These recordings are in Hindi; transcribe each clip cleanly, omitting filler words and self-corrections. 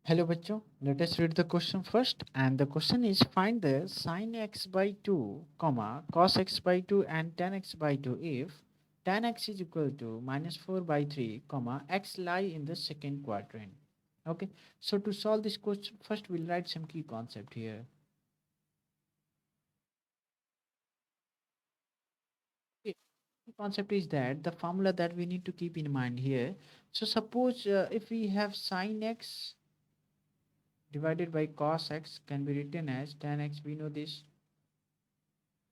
Hello बच्चों, let us read the question first and the question is find the sin x by 2, cos x by 2 and tan x by 2 if tan x is equal to minus 4 by 3, x lie in the second quadrant. Okay, so to solve this question first we'll write some key concept here. Okay, the concept is that the formula that we need to keep in mind here. So suppose if we have sin x divided by cos x can be written as tan x, we know this.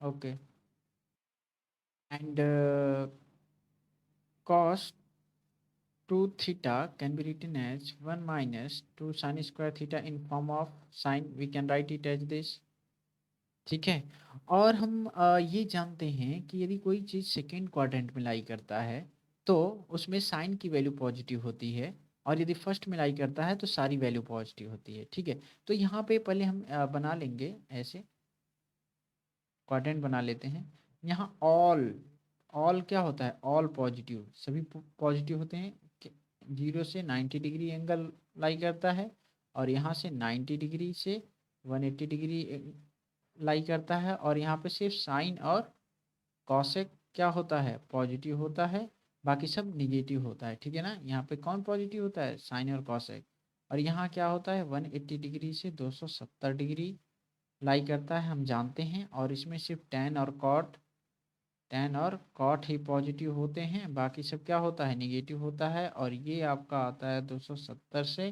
Okay, and cos 2 theta can be written as 1 minus 2 sin square theta in form of sin, we can write it as this. ठीक है, और हम ये जानते हैं कि यदि कोई चीज़ सेकेंड क्वाड्रेंट में लाई करता है तो उसमें साइन की वैल्यू पॉजिटिव होती है, और यदि फर्स्ट में लाई करता है तो सारी वैल्यू पॉजिटिव होती है। ठीक है, तो यहाँ पे पहले हम बना लेंगे ऐसे क्वाड्रेंट बना लेते हैं। यहाँ ऑल ऑल क्या होता है, ऑल पॉजिटिव, सभी पॉजिटिव होते हैं। 0 से 90 डिग्री एंगल लाई करता है, और यहाँ से 90 डिग्री से 180 डिग्री लाई करता है, और यहाँ पे सिर्फ साइन और कॉसेक क्या होता है, पॉजिटिव होता है, बाकी सब निगेटिव होता है। ठीक है ना, यहाँ पे कौन पॉजिटिव होता है, साइन और कॉसेक। और यहाँ क्या होता है, 180 डिग्री से 270 डिग्री लाई करता है, हम जानते हैं। और इसमें सिर्फ टेन और कॉट ही पॉजिटिव होते हैं, बाकी सब क्या होता है, निगेटिव होता है। और ये आपका आता है 270 से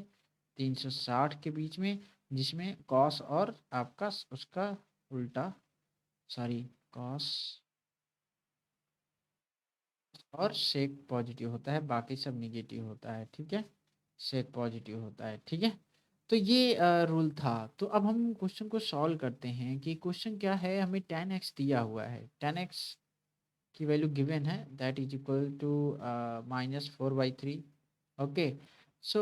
360 के बीच में, जिसमें कॉस और आपका उसका उल्टा, सॉरी, कॉस और सेक पॉजिटिव होता है, बाकी सब निगेटिव होता है। ठीक है, सेक पॉजिटिव होता है। ठीक है, तो ये रूल था। तो अब हम क्वेश्चन को सॉल्व करते हैं कि क्वेश्चन क्या है, हमें tan x दिया हुआ है, tan x की वैल्यू गिवन है, that is equal to -4/3। Okay, so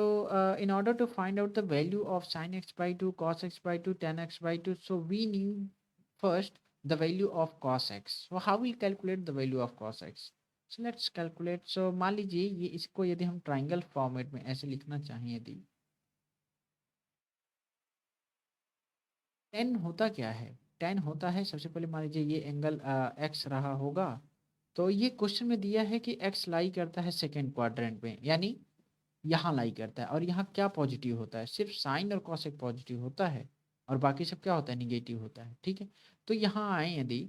in order to find out the value of sin x by 2, cos x by 2, tan x by 2, so we need first the value of cos x. So how we calculate the value of cos x? So let's calculate. So मान लीजिए ये इसको यदि हम ट्राइंगल फॉर्मेट में ऐसे लिखना चाहें, यदि tan होता क्या है, tan होता है, सबसे पहले मान लीजिए ये एंगल x रहा होगा। तो ये क्वेश्चन में दिया है कि x लाई करता है सेकेंड क्वाड्रेंट में, यानी यहाँ लाई करता है। और यहाँ क्या पॉजिटिव होता है, सिर्फ साइन और कॉसेक पॉजिटिव होता है, और बाकी सब क्या होता है, निगेटिव होता है। ठीक है, तो यहाँ आए यदि,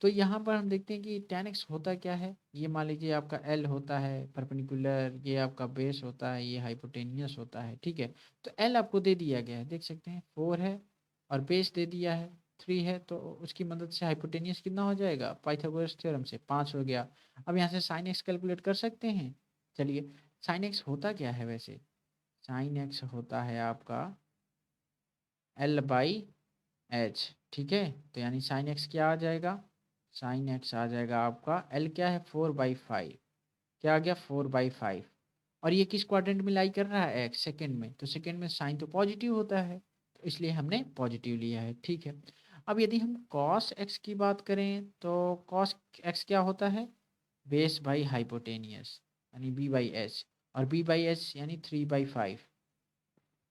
तो यहाँ पर हम देखते हैं कि tan x होता क्या है, ये मान लीजिए आपका L होता है परपेंडिकुलर, ये आपका बेस होता है, ये हाइपोटेनियस होता है। ठीक है, तो L आपको दे दिया गया है, देख सकते हैं 4 है, और बेस दे दिया है 3 है, तो उसकी मदद से हाइपोटेनियस कितना हो जाएगा, पाइथागोरस थ्योरम से 5 हो गया। अब यहाँ से साइन एक्स कैलकुलेट कर सकते हैं। चलिए, साइन एक्स होता क्या है वैसे, साइन एक्स होता है आपका L/H। ठीक है, तो यानी साइन एक्स क्या आ जाएगा, साइन एक्स आ जाएगा आपका L क्या है, 4/5, क्या आ गया 4/5। और ये किस क्वाड्रेंट में लाई कर रहा है, एक्स सेकेंड में, तो सेकेंड में साइन तो पॉजिटिव होता है, तो इसलिए हमने पॉजिटिव लिया है। ठीक है, अब यदि हम कॉस एक्स की बात करें तो कॉस एक्स क्या होता है, बेस बाई हाइपोटेनियस, यानी B/H, और B/H यानी 3/5।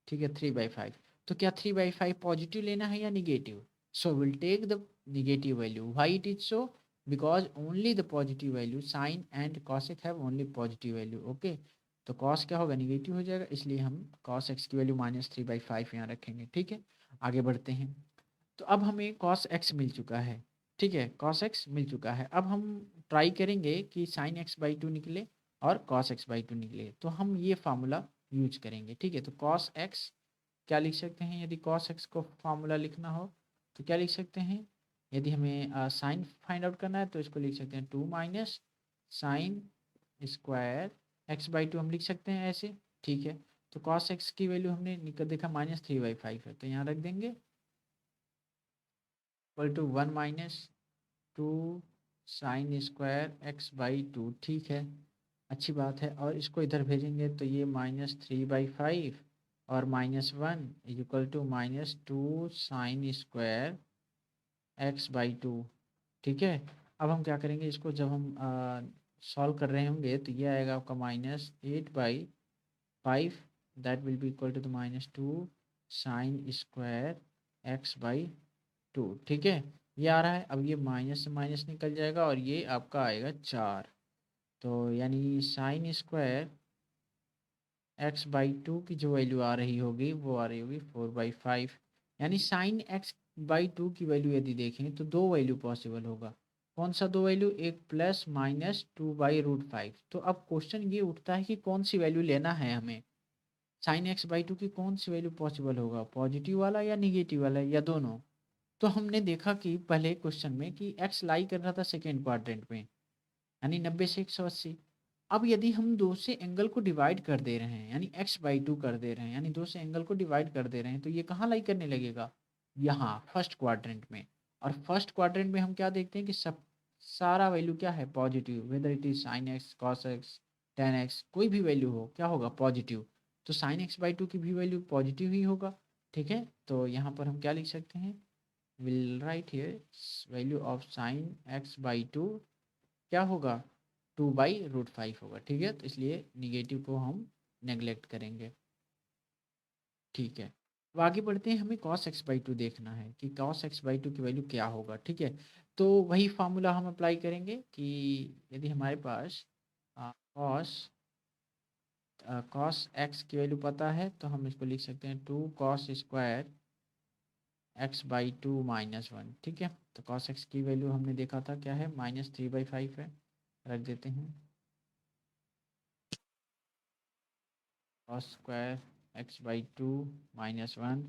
ठीक है, 3/5, तो क्या 3/5 पॉजिटिव लेना है या negative, so will take the negative value. Why it is so, because only the positive value, sine and cosec have only positive value. Okay, तो कॉस क्या होगा, निगेटिव हो जाएगा, इसलिए हम कॉस एक्स की वैल्यू -3/5 यहाँ रखेंगे। ठीक है, आगे बढ़ते हैं। तो अब हमें कॉस एक्स मिल चुका है। ठीक है, कॉस एक्स मिल चुका है, अब हम ट्राई करेंगे कि साइन x/2 निकले और कॉस x/2 निकले, तो हम ये फार्मूला यूज करेंगे। ठीक है, तो कॉस एक्स क्या लिख सकते हैं, यदि कॉस एक्स को फार्मूला लिखना हो तो क्या लिख सकते हैं, यदि हमें साइन फाइंड आउट करना है तो इसको लिख सकते हैं 2 माइनस साइन स्क्वायर x/2, हम लिख सकते हैं ऐसे। ठीक है, तो कॉस एक्स की वैल्यू हमने निकल देखा -3/5 है, तो यहाँ रख देंगे equal to 1 minus 2 sine square x/2। ठीक है, अच्छी बात है, और इसको इधर भेजेंगे तो ये -3/5 और -1 is equal to -2 sine square x/2। ठीक है, अब हम क्या करेंगे, इसको जब हम सॉल्व कर रहे होंगे तो ये आएगा आपका -8/5 that will be equal to the -2 sine square x by 2। ठीक है, ये आ रहा है। अब ये माइनस से माइनस निकल जाएगा और ये आपका आएगा 4। तो यानी साइन स्क्वायर एक्स बाई 2 की जो वैल्यू आ रही होगी वो आ रही होगी 4/5। यानी साइन एक्स बाई 2 की वैल्यू यदि देखें तो दो वैल्यू पॉसिबल होगा। कौन सा दो वैल्यू? एक +-2/√5। तो अब क्वेश्चन ये उठता है कि कौन सी वैल्यू लेना है हमें। साइन एक्स बाई 2 की कौन सी वैल्यू पॉसिबल होगा, पॉजिटिव वाला या निगेटिव वाला या दोनों? तो हमने देखा कि पहले क्वेश्चन में कि एक्स लाई कर रहा था सेकेंड क्वाड्रेंट में, यानी 90 से 180। अब यदि हम दो से एंगल को डिवाइड कर दे रहे हैं, यानी x/2 कर दे रहे हैं, यानी दो से एंगल को डिवाइड कर दे रहे हैं, तो ये कहाँ लाई करने लगेगा? यहाँ फर्स्ट क्वाड्रेंट में। और फर्स्ट क्वाड्रेंट में हम क्या देखते हैं कि सब सारा वैल्यू क्या है? Positive. Whether it is sine x, cos x, ten x, कोई भी वैल्यू हो क्या होगा? पॉजिटिव। तो साइन x/2 की भी वैल्यू पॉजिटिव ही होगा। ठीक है, तो यहाँ पर हम क्या लिख सकते हैं? Will write here value of sine x/2 क्या होगा? 2/√5 होगा। ठीक है, तो इसलिए निगेटिव को हम नेग्लेक्ट करेंगे। ठीक है, अब आगे बढ़ते हैं। हमें cos x/2 देखना है कि cos x/2 की वैल्यू क्या होगा। ठीक है, तो वही फार्मूला हम अप्लाई करेंगे कि यदि हमारे पास cos cos x की वैल्यू पता है तो हम इसको लिख सकते हैं 2 cos² x/2 -1। ठीक है, तो cos x की वैल्यू हमने देखा था क्या है? -3/5 है। रख देते हैं cos² x/2 -1।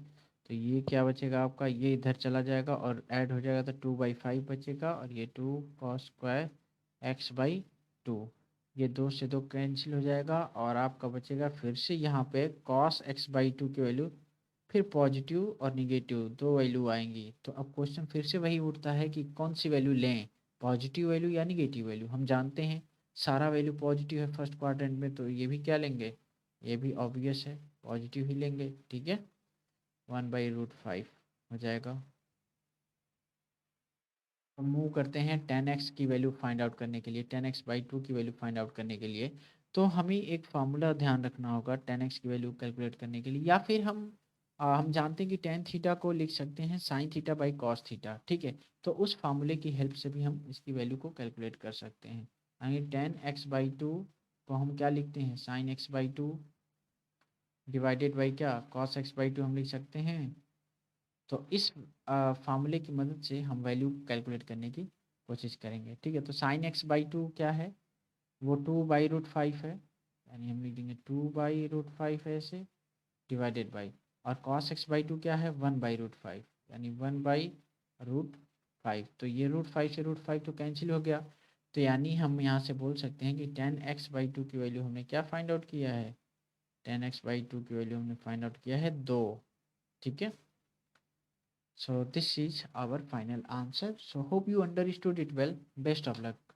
तो ये क्या बचेगा आपका? ये इधर चला जाएगा और ऐड हो जाएगा तो 2/5 बचेगा, और ये 2 cos² x/2। ये दो से दो कैंसिल हो जाएगा और आपका बचेगा फिर से यहाँ पे cos x/2 की वैल्यू। फिर पॉजिटिव और निगेटिव दो वैल्यू आएंगी। तो अब क्वेश्चन फिर से वही उठता है कि कौन सी वैल्यू लें, पॉजिटिव वैल्यू या निगेटिव वैल्यू। हम जानते हैं सारा वैल्यू पॉजिटिव है फर्स्ट क्वाड्रेंट में, तो ये भी क्या लेंगे? ये भी ऑब्वियस है, पॉजिटिव ही लेंगे। ठीक है, 1/√5 हो जाएगा। हम मूव करते हैं 10x की वैल्यू फाइंड आउट करने के लिए, 10x/2 की वैल्यू फाइंड आउट करने के लिए। तो हमें एक फार्मूला ध्यान रखना होगा 10x की वैल्यू कैलकुलेट करने के लिए, या फिर हम जानते हैं कि टेन थीटा को लिख सकते हैं sine theta by cos theta. ठीक है, तो उस फार्मूले की हेल्प से भी हम इसकी वैल्यू को कैलकुलेट कर सकते हैं। यानी 10x/2 को हम क्या लिखते हैं? साइन x/2 डिवाइडेड बाई क्या? कॉस x/2 हम लिख सकते हैं। तो इस फार्मूले की मदद से हम वैल्यू कैलकुलेट करने की कोशिश करेंगे। ठीक है, तो साइन x/2 क्या है? वो 2/√5 है, यानी हम लिख देंगे 2/√5 ऐसे, डिवाइडेड बाई। और cos x/2 क्या है? 1/√5, यानी 1/√5। तो ये √5 से √5 तो कैंसिल हो गया। तो यानी हम यहाँ से बोल सकते हैं कि 10x/2 की वैल्यू हमने क्या फाइंड आउट किया है? 10x/2 की वैल्यू हमने फाइंड आउट किया है 2। ठीक है, so this is our final answer. So hope you understood it well. Best of luck.